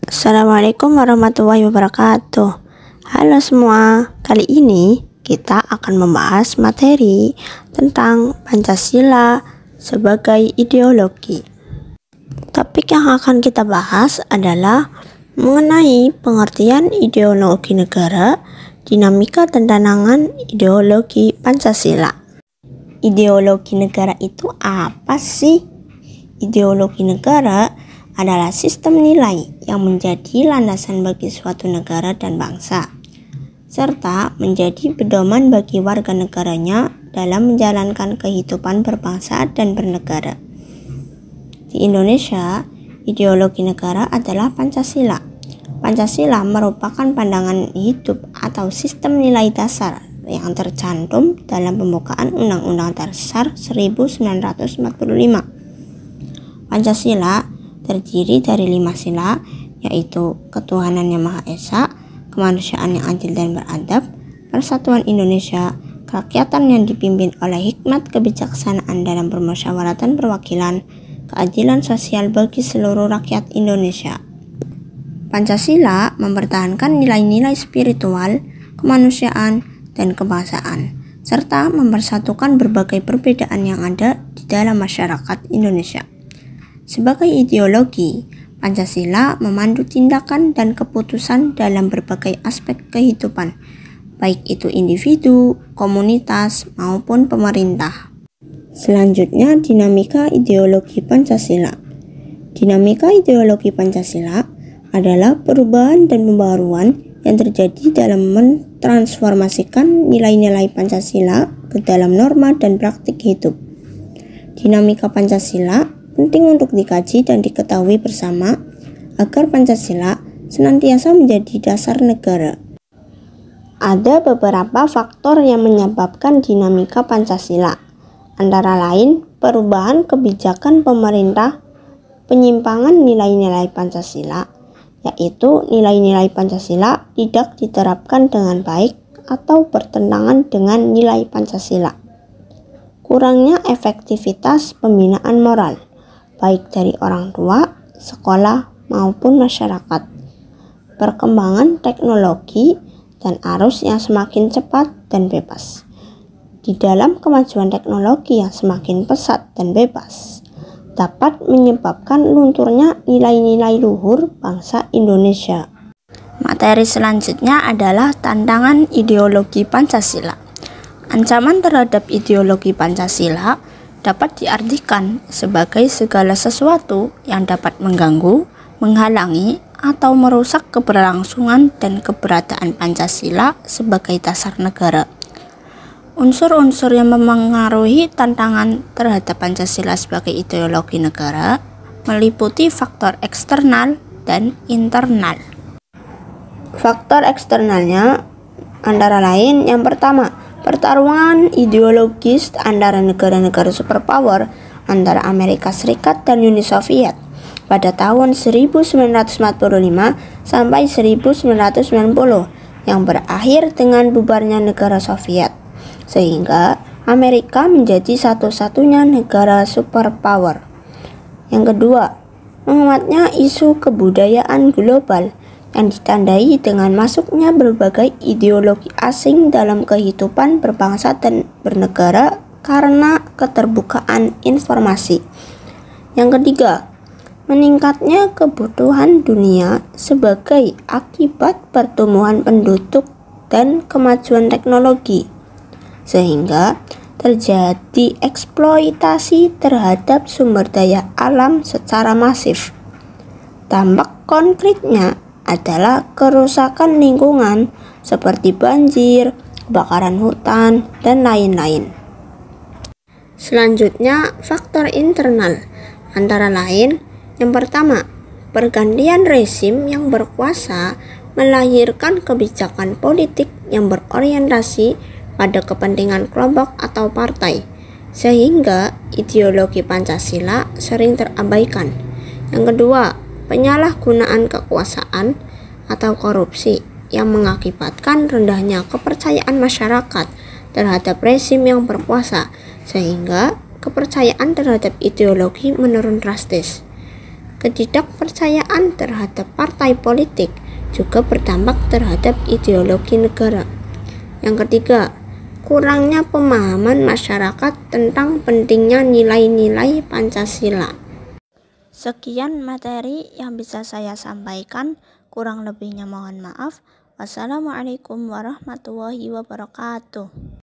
Assalamualaikum warahmatullahi wabarakatuh. Halo semua, kali ini kita akan membahas materi tentang Pancasila sebagai ideologi. Topik yang akan kita bahas adalah mengenai pengertian ideologi negara, dinamika dan tantangan ideologi Pancasila. Ideologi negara itu apa sih? Ideologi negara adalah sistem nilai yang menjadi landasan bagi suatu negara dan bangsa, serta menjadi pedoman bagi warga negaranya dalam menjalankan kehidupan berbangsa dan bernegara. Di Indonesia, ideologi negara adalah Pancasila. Pancasila merupakan pandangan hidup atau sistem nilai dasar yang tercantum dalam pembukaan Undang-Undang Dasar 1945. Pancasila terdiri dari 5 sila, yaitu ketuhanan yang Maha Esa, kemanusiaan yang adil dan beradab, persatuan Indonesia, kerakyatan yang dipimpin oleh hikmat kebijaksanaan dalam permusyawaratan perwakilan, keadilan sosial bagi seluruh rakyat Indonesia. Pancasila mempertahankan nilai-nilai spiritual, kemanusiaan, dan kebangsaan, serta mempersatukan berbagai perbedaan yang ada di dalam masyarakat Indonesia. Sebagai ideologi, Pancasila memandu tindakan dan keputusan dalam berbagai aspek kehidupan, baik itu individu, komunitas, maupun pemerintah. Selanjutnya, dinamika ideologi Pancasila. Dinamika ideologi Pancasila adalah perubahan dan pembaruan yang terjadi dalam mentransformasikan nilai-nilai Pancasila ke dalam norma dan praktik hidup. Dinamika Pancasila penting untuk dikaji dan diketahui bersama agar Pancasila senantiasa menjadi dasar negara. Ada beberapa faktor yang menyebabkan dinamika Pancasila, antara lain perubahan kebijakan pemerintah, penyimpangan nilai-nilai Pancasila, yaitu nilai-nilai Pancasila tidak diterapkan dengan baik atau bertentangan dengan nilai Pancasila. Kurangnya efektivitas pembinaan moral, baik dari orang tua, sekolah, maupun masyarakat. Perkembangan teknologi dan arus yang semakin cepat dan bebas. Di dalam kemajuan teknologi yang semakin pesat dan bebas, dapat menyebabkan lunturnya nilai-nilai luhur bangsa Indonesia. Materi selanjutnya adalah tantangan ideologi Pancasila. Ancaman terhadap ideologi Pancasila dapat diartikan sebagai segala sesuatu yang dapat mengganggu, menghalangi, atau merusak keberlangsungan dan keberadaan Pancasila sebagai dasar negara. Unsur-unsur yang memengaruhi tantangan terhadap Pancasila sebagai ideologi negara meliputi faktor eksternal dan internal. Faktor eksternalnya antara lain yang pertama, pertarungan ideologis antara negara-negara superpower antara Amerika Serikat dan Uni Soviet pada tahun 1945 sampai 1990 yang berakhir dengan bubarnya negara Soviet, sehingga Amerika menjadi satu-satunya negara superpower. Yang kedua, menguatnya isu kebudayaan global yang ditandai dengan masuknya berbagai ideologi asing dalam kehidupan berbangsa dan bernegara karena keterbukaan informasi. Yang ketiga, meningkatnya kebutuhan dunia sebagai akibat pertumbuhan penduduk dan kemajuan teknologi, sehingga terjadi eksploitasi terhadap sumber daya alam secara masif. Dampak konkretnya adalah kerusakan lingkungan seperti banjir, kebakaran hutan, dan lain-lain. Selanjutnya, faktor internal antara lain yang pertama, pergantian rezim yang berkuasa melahirkan kebijakan politik yang berorientasi pada kepentingan kelompok atau partai, sehingga ideologi Pancasila sering terabaikan. Yang kedua, penyalahgunaan kekuasaan atau korupsi yang mengakibatkan rendahnya kepercayaan masyarakat terhadap rezim yang berkuasa, sehingga kepercayaan terhadap ideologi menurun drastis. Ketidakpercayaan terhadap partai politik juga berdampak terhadap ideologi negara. Yang ketiga, kurangnya pemahaman masyarakat tentang pentingnya nilai-nilai Pancasila. Sekian materi yang bisa saya sampaikan, kurang lebihnya mohon maaf. Wassalamualaikum warahmatullahi wabarakatuh.